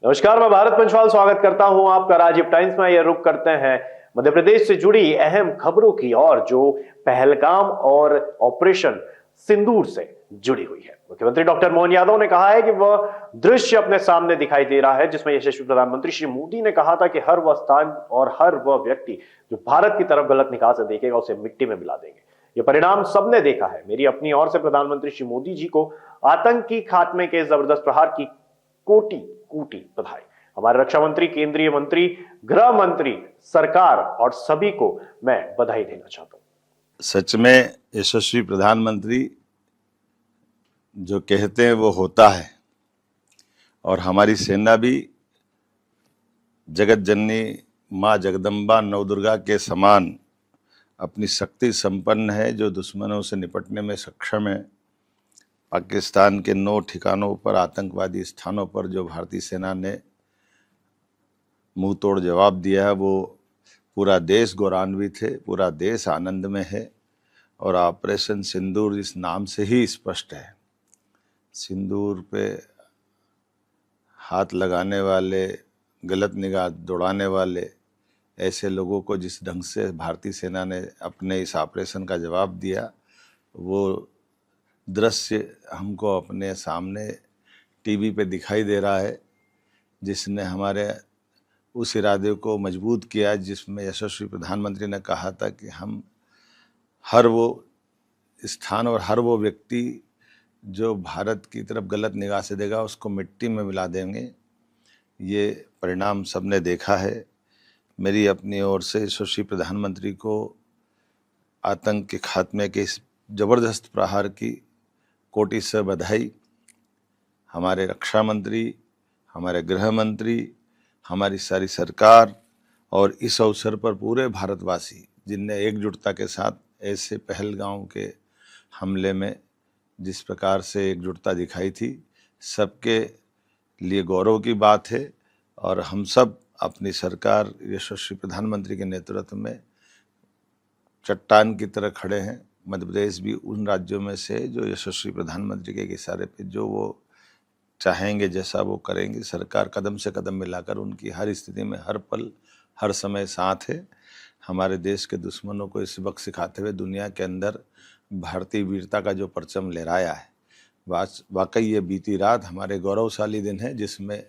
नमस्कार, मैं भारत पंचवाल स्वागत करता हूं आपका राजीव टाइम्स में। ये रुक करते हैं मध्य प्रदेश से जुड़ी अहम खबरों की और जो पहलगाम और ऑपरेशन सिंदूर से जुड़ी हुई है। मुख्यमंत्री डॉक्टर मोहन यादव ने कहा है कि वह दृश्य अपने सामने दिखाई दे रहा है जिसमें यशस्वी प्रधानमंत्री श्री मोदी ने कहा था कि हर वह स्थान और हर वह व्यक्ति जो भारत की तरफ गलत निगाह से देखेगा उसे मिट्टी में मिला देंगे। ये परिणाम सबने देखा है। मेरी अपनी ओर से प्रधानमंत्री श्री मोदी जी को आतंकी खात्मे के जबरदस्त प्रहार की कोटि कोटि बधाई। हमारे रक्षा मंत्री, केंद्रीय मंत्री, गृह मंत्री, सरकार और सभी को मैं बधाई देना चाहता हूं। सच में यशस्वी प्रधानमंत्री जो कहते हैं वो होता है और हमारी सेना भी जगत जननी माँ जगदम्बा नवदुर्गा के समान अपनी शक्ति संपन्न है, जो दुश्मनों से निपटने में सक्षम है। पाकिस्तान के 9 ठिकानों पर, आतंकवादी स्थानों पर जो भारतीय सेना ने मुंह तोड़ जवाब दिया है, वो पूरा देश गौरवान्वित है, पूरा देश आनंद में है। और ऑपरेशन सिंदूर इस नाम से ही स्पष्ट है। सिंदूर पे हाथ लगाने वाले, गलत निगाह दौड़ाने वाले ऐसे लोगों को जिस ढंग से भारतीय सेना ने अपने इस ऑपरेशन का जवाब दिया, वो दृश्य हमको अपने सामने टीवी पे दिखाई दे रहा है, जिसने हमारे उस इरादे को मजबूत किया जिसमें यशस्वी प्रधानमंत्री ने कहा था कि हम हर वो स्थान और हर वो व्यक्ति जो भारत की तरफ गलत निगाह से देगा उसको मिट्टी में मिला देंगे। ये परिणाम सबने देखा है। मेरी अपनी ओर से यशस्वी प्रधानमंत्री को आतंक के खात्मे के इस जबरदस्त प्रहार की कोटि से बधाई। हमारे रक्षा मंत्री, हमारे गृह मंत्री, हमारी सारी सरकार और इस अवसर पर पूरे भारतवासी जिनने एकजुटता के साथ ऐसे पहलगाम के हमले में जिस प्रकार से एकजुटता दिखाई थी, सबके लिए गौरव की बात है। और हम सब अपनी सरकार यशस्वी प्रधानमंत्री के नेतृत्व में चट्टान की तरह खड़े हैं। मध्य प्रदेश भी उन राज्यों में से जो यशस्वी प्रधानमंत्री के इशारे पे जो वो चाहेंगे जैसा वो करेंगे। सरकार कदम से कदम मिलाकर उनकी हर स्थिति में, हर पल, हर समय साथ है। हमारे देश के दुश्मनों को इस वक्त सिखाते हुए दुनिया के अंदर भारतीय वीरता का जो परचम लहराया है, वाकई ये बीती रात हमारे गौरवशाली दिन है, जिसमें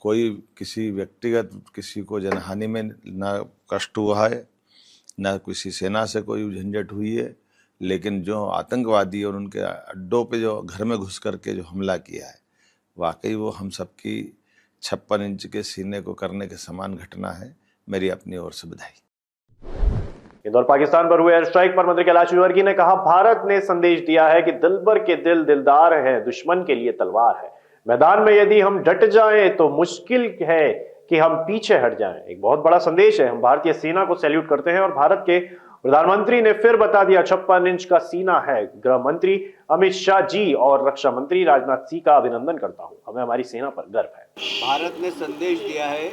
कोई किसी व्यक्तिगत किसी को जनहानि में ना कष्ट हुआ है, ना किसी सेना से कोई झंझट हुई है। लेकिन जो आतंकवादी और उनके अड्डों पे जो घर में घुस करके जो हमला किया है, वाकई वो हम सबकी 56 इंच के सीने को करने के समान घटना है। मेरी अपनी ओर से बधाई। इंदौर पाकिस्तान पर हुए एयर स्ट्राइक पर मंत्री कैलाश विजयवर्गीय ने कहा, भारत ने संदेश दिया है कि दिलबर के दिल दिलदार है, दुश्मन के लिए तलवार है। मैदान में यदि हम डट जाएं तो मुश्किल है कि हम पीछे हट जाएं। एक बहुत बड़ा संदेश है। हम भारतीय सेना को सैल्यूट करते हैं और भारत के प्रधानमंत्री ने फिर बता दिया 56 इंच का सीना है। गृह मंत्री अमित शाह जी और रक्षा मंत्री राजनाथ सिंह का अभिनंदन करता हूं। हमें हमारी सेना पर गर्व है। भारत ने संदेश दिया है,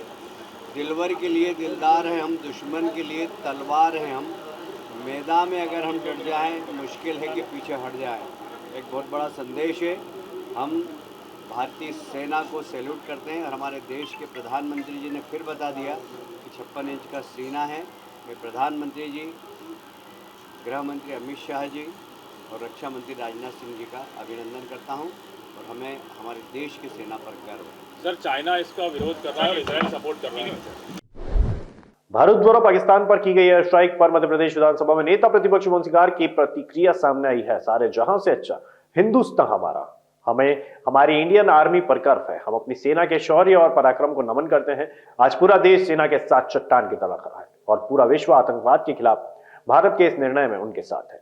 दिलवर के लिए दिलदार है हम, दुश्मन के लिए तलवार है हम। मैदान में अगर हम डट जाएं तो मुश्किल है कि पीछे हट जाएं। एक बहुत बड़ा संदेश है। हम भारतीय सेना को सैल्यूट करते हैं और हमारे देश के प्रधानमंत्री जी ने फिर बता दिया कि 56 इंच का सीना है। मैं प्रधानमंत्री जी, गृह मंत्री अमित शाह जी और रक्षा मंत्री राजनाथ सिंह जी का अभिनंदन करता हूं और हमें हमारे देश की सेना पर गर्व है। सर, चाइना इसका विरोध कर रहा है और इजराइल सपोर्ट कर रहा है। भारत द्वारा पाकिस्तान पर की गई एयर स्ट्राइक पर मध्य प्रदेश विधानसभा में नेता प्रतिपक्ष मोहन सिंगार की प्रतिक्रिया सामने आई है। सारे जहां से अच्छा हिंदुस्तान हमारा। हमें हमारी इंडियन आर्मी पर गर्व है। हम अपनी सेना के शौर्य और पराक्रम को नमन करते हैं। आज पूरा देश सेना के साथ चट्टान की तरह खड़ा है और पूरा विश्व आतंकवाद के खिलाफ भारत के इस निर्णय में उनके साथ है।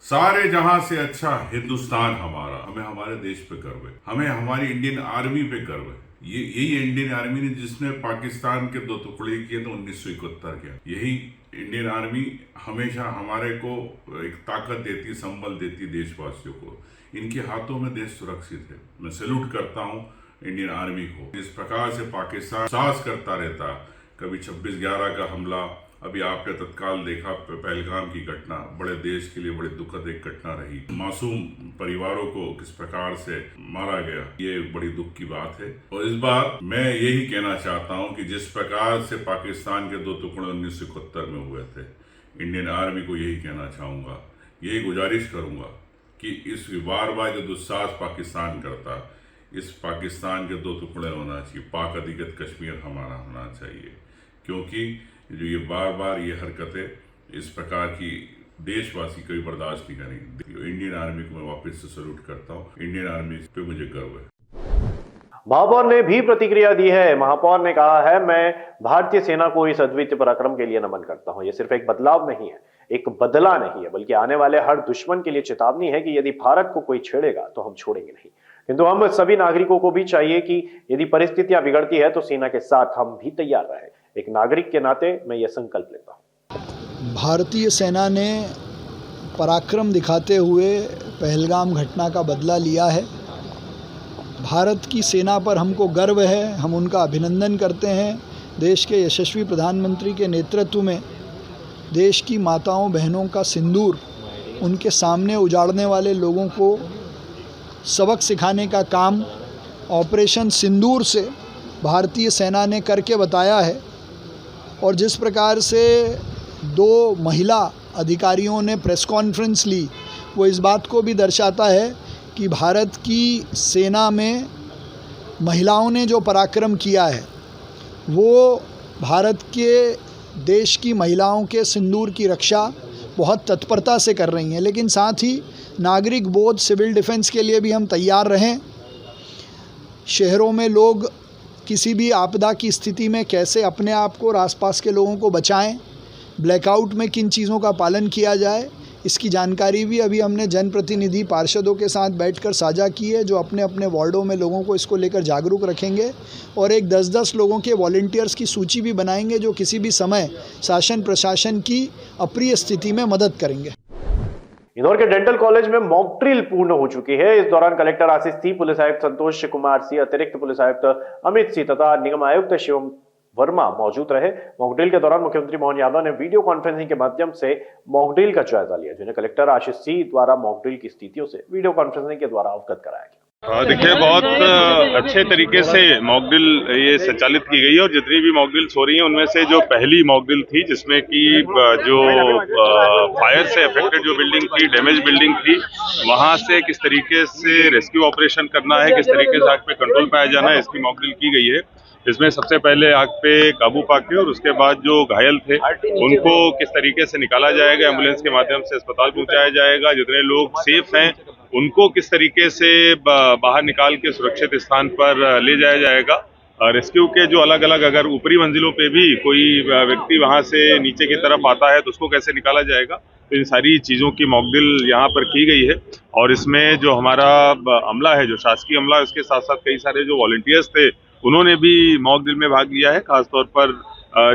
सारे जहां से अच्छा हिंदुस्तान हमारा। हमें हमारे देश पे गर्व है, हमें हमारी इंडियन आर्मी पे गर्व है। यही इंडियन आर्मी ने जिसने पाकिस्तान के 2 टुकड़े किए थे 1971 के। यही इंडियन आर्मी हमेशा हमारे को एक ताकत देती, संबल देती देशवासियों को। इनके हाथों में देश सुरक्षित है। मैं सैल्यूट करता हूं इंडियन आर्मी को। इस प्रकार से पाकिस्तान साहस करता रहता, कभी 26/11 का हमला, अभी आपने तत्काल देखा पहलगाम की घटना, बड़े देश के लिए बड़ी दुखद एक घटना रही। मासूम परिवारों को किस प्रकार से मारा गया, ये बड़ी दुख की बात है। और इस बार मैं यही कहना चाहता हूं कि जिस प्रकार से पाकिस्तान के 2 टुकड़े 1971 में हुए थे, इंडियन आर्मी को यही कहना चाहूँगा, यही गुजारिश करूँगा कि इस बार जो दुस्साहस पाकिस्तान करता, इस पाकिस्तान के 2 टुकड़े होना चाहिए, पाक अधिकृत कश्मीर हमारा होना चाहिए। क्योंकि जो ये बार ये हरकतें इस प्रकार की देशवासी कभी बर्दाश्त नहीं करेंगे। इंडियन आर्मी को मैं वापस से सैल्यूट करता हूँ, इंडियन आर्मी पे मुझे गर्व है। महापौर ने भी प्रतिक्रिया दी है। महापौर ने कहा है, मैं भारतीय सेना को इस अद्वितीय पराक्रम के लिए नमन करता हूं। यह सिर्फ एक बदलाव नहीं है, एक बदला नहीं है, बल्कि आने वाले हर दुश्मन के लिए चेतावनी है कि यदि भारत को कोई छेड़ेगा तो हम छोड़ेंगे नहीं। किंतु हम सभी नागरिकों को भी चाहिए कि यदि परिस्थितियां बिगड़ती है तो सेना के साथ हम भी तैयार रहे। एक नागरिक के नाते मैं यह संकल्प लेता हूं। भारतीय सेना ने पराक्रम दिखाते हुए पहलगाम घटना का बदला लिया है। भारत की सेना पर हमको गर्व है, हम उनका अभिनंदन करते हैं। देश के यशस्वी प्रधानमंत्री के नेतृत्व में देश की माताओं बहनों का सिंदूर उनके सामने उजाड़ने वाले लोगों को सबक सिखाने का काम ऑपरेशन सिंदूर से भारतीय सेना ने करके बताया है। और जिस प्रकार से 2 महिला अधिकारियों ने प्रेस कॉन्फ्रेंस ली, वो इस बात को भी दर्शाता है कि भारत की सेना में महिलाओं ने जो पराक्रम किया है वो भारत के देश की महिलाओं के सिंदूर की रक्षा बहुत तत्परता से कर रही हैं। लेकिन साथ ही नागरिक बोध, सिविल डिफेंस के लिए भी हम तैयार रहें। शहरों में लोग किसी भी आपदा की स्थिति में कैसे अपने आप को और आसपास के लोगों को बचाएं, ब्लैकआउट में किन चीज़ों का पालन किया जाए, इसकी जानकारी भी अभी हमने जनप्रतिनिधि पार्षदों के साथ बैठकर साझा की है, जो अपने अपने वार्डों में लोगों को इसको लेकर जागरूक रखेंगे। और एक 10-10 लोगों के वॉलंटियर्स की सूची भी बनाएंगे जो किसी भी समय शासन प्रशासन की अप्रिय स्थिति में मदद करेंगे। इंदौर के डेंटल कॉलेज में मॉक ड्रिल पूर्ण हो चुकी है। इस दौरान कलेक्टर आशीष सी, पुलिस आयुक्त संतोष कुमार सी, अतिरिक्त पुलिस आयुक्त अमित सी तथा निगम आयुक्त शिवम वर्मा मौजूद रहे। मॉक ड्रिल के दौरान मुख्यमंत्री मोहन यादव ने वीडियो कॉन्फ्रेंसिंग के माध्यम से मॉक ड्रिल का जायजा लिया, जिन्हें कलेक्टर आशीष सी द्वारा मॉक ड्रिल की स्थितियों से वीडियो कॉन्फ्रेंसिंग के द्वारा अवगत कराया गया। देखिए, बहुत अच्छे तरीके से मॉक ड्रिल ये संचालित की गई है और जितनी भी मॉक ड्रिल्स हो रही हैं उनमें से जो पहली मॉक ड्रिल थी जिसमें कि जो फायर से अफेक्टेड जो बिल्डिंग थी, डैमेज बिल्डिंग थी, वहां से किस तरीके से रेस्क्यू ऑपरेशन करना है, किस तरीके से आग पे कंट्रोल पाया जाना है, इसकी मॉक ड्रिल की गई है। इसमें सबसे पहले आग पे काबू पाके और उसके बाद जो घायल थे उनको किस तरीके से निकाला जाएगा, एम्बुलेंस के माध्यम से अस्पताल पहुंचाया जाएगा, जितने लोग सेफ हैं उनको किस तरीके से बाहर निकाल के सुरक्षित स्थान पर ले जाया जाएगा। रेस्क्यू के जो अलग अलग अगर ऊपरी मंजिलों पे भी कोई व्यक्ति वहां से नीचे की तरफ आता है तो उसको कैसे निकाला जाएगा, तो इन सारी चीज़ों की मॉक ड्रिल यहाँ पर की गई है। और इसमें जो हमारा अमला है, जो शासकीय अमला है, उसके साथ साथ कई सारे जो वॉलंटियर्स थे उन्होंने भी मॉक ड्रिल में भाग लिया है। खासतौर पर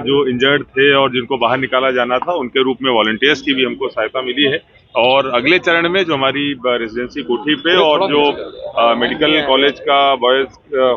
जो इंजर्ड थे और जिनको बाहर निकाला जाना था उनके रूप में वॉलंटियर्स की भी हमको सहायता मिली है। और अगले चरण में जो हमारी रेजिडेंसी कोठी पे और जो मेडिकल कॉलेज का बॉयज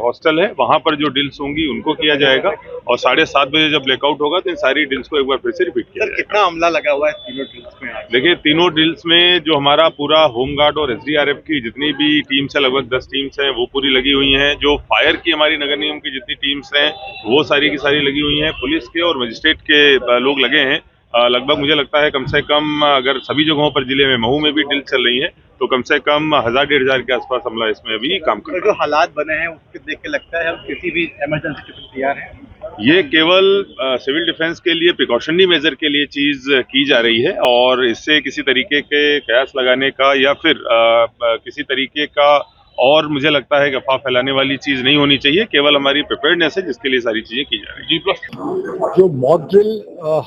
हॉस्टल है वहां पर जो ड्रिल्स होंगी उनको किया जाएगा और 7:30 बजे जब ब्लैकआउट होगा तो इन सारी ड्रिल्स को एक बार फिर से रिपीट किया जाएगा। कितना अमला लगा हुआ है तीनों ड्रिल्स में? देखिए, तीनों ड्रिल्स में जो हमारा पूरा होमगार्ड और एसडीआरएफ की जितनी भी टीम्स है, लगभग 10 टीम्स हैं, वो पूरी लगी हुई हैं। जो फायर की हमारी नगर निगम की जितनी टीम्स हैं वो सारी की सारी लगी हुई हैं। पुलिस के और मजिस्ट्रेट के लोग लगे हैं। लगभग मुझे लगता है कम से कम अगर सभी जगहों पर जिले में, महू में भी ड्रिल चल रही है तो कम से कम 1000-1500 के आसपास हमला इसमें अभी काम कर रहा है। जो हालात बने हैं उसके देख के लगता है हम किसी भी इमरजेंसी के तैयार हैं। ये केवल सिविल डिफेंस के लिए प्रिकॉशनरी मेजर के लिए चीज की जा रही है और इससे किसी तरीके के कयास लगाने का या फिर किसी तरीके का और मुझे लगता है कि अफवाह फैलाने वाली चीज नहीं होनी चाहिए। केवल हमारी प्रिपेयर्डनेस है जिसके लिए सारी चीजें की जा रही है। जो मॉक ड्रिल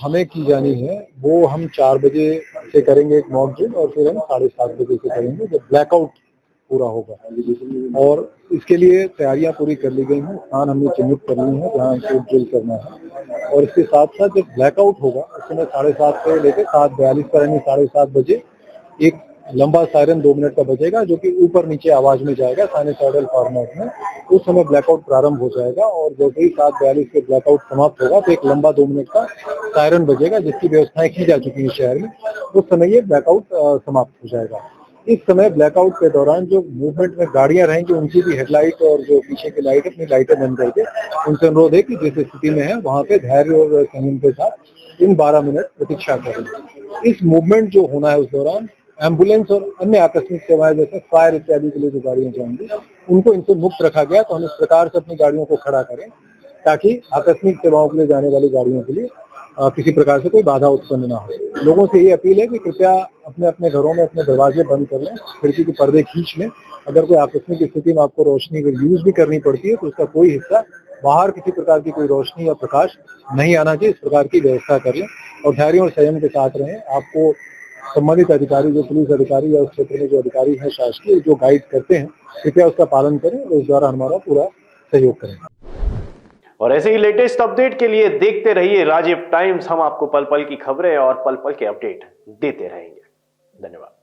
हमें की जानी है वो हम 4 बजे से करेंगे एक मॉक ड्रिल और फिर हम 7:30 बजे से करेंगे जब ब्लैकआउट पूरा होगा। और इसके लिए तैयारियां पूरी कर ली गई हैं, स्थान हमने चिन्हित कर लिए हैं जहाँ हमको ड्रिल करना है। और इसके साथ साथ जब ब्लैकआउट होगा उस समय 7:30 से लेकर 7:42 पर यानी 7:30 बजे एक लंबा सायरन 2 मिनट का बजेगा जो कि ऊपर नीचे आवाज में जाएगा साइनसॉइडल फॉर्मेट में। उस समय ब्लैकआउट प्रारंभ हो जाएगा और जैसे ही 7:42 के ब्लैकआउट समाप्त होगा तो एक लंबा 2 मिनट का सायरन बजेगा, जिसकी व्यवस्थाएं की जा चुकी है शहर में। उस समय ये ब्लैकआउट समाप्त हो जाएगा। इस समय ब्लैकआउट के दौरान जो मूवमेंट में गाड़ियां रहेंगी उनकी भी हेडलाइट और जो पीछे की लाइट अपनी लाइटें बंद करके उनसे अनुरोध है कि जिस स्थिति में है वहां पे धैर्य और संयम के साथ इन 12 मिनट प्रतीक्षा करें। इस मूवमेंट जो होना है उस दौरान एम्बुलेंस और अन्य आकस्मिक सेवाएं जैसे फायर इत्यादि के लिए जो गाड़ियां जाएंगी उनको इनसे मुक्त रखा गया। तो हम इस प्रकार से अपनी गाड़ियों को खड़ा करें ताकि आकस्मिक सेवाओं के लिए जाने वाली गाड़ियों के लिए किसी प्रकार से कोई बाधा उत्पन्न ना हो। लोगों से ये अपील है कि कृपया अपने अपने घरों में अपने दरवाजे बंद कर लें, खिड़की के पर्दे खींच लें। अगर कोई आकस्मिक स्थिति में आपको रोशनी अगर यूज भी करनी पड़ती है तो उसका कोई हिस्सा बाहर किसी प्रकार की कोई रोशनी या प्रकाश नहीं आना चाहिए। इस प्रकार की व्यवस्था कर लें और धैर्य और संयम के साथ रहें। आपको संबंधित अधिकारी, जो पुलिस अधिकारी या उस क्षेत्र में जो अधिकारी हैं शासकीय, जो गाइड करते हैं, कृपया उसका पालन करें और उस द्वारा हमारा पूरा सहयोग करें। और ऐसे ही लेटेस्ट अपडेट के लिए देखते रहिए राजीव टाइम्स। हम आपको पल पल की खबरें और पल पल के अपडेट देते रहेंगे। धन्यवाद।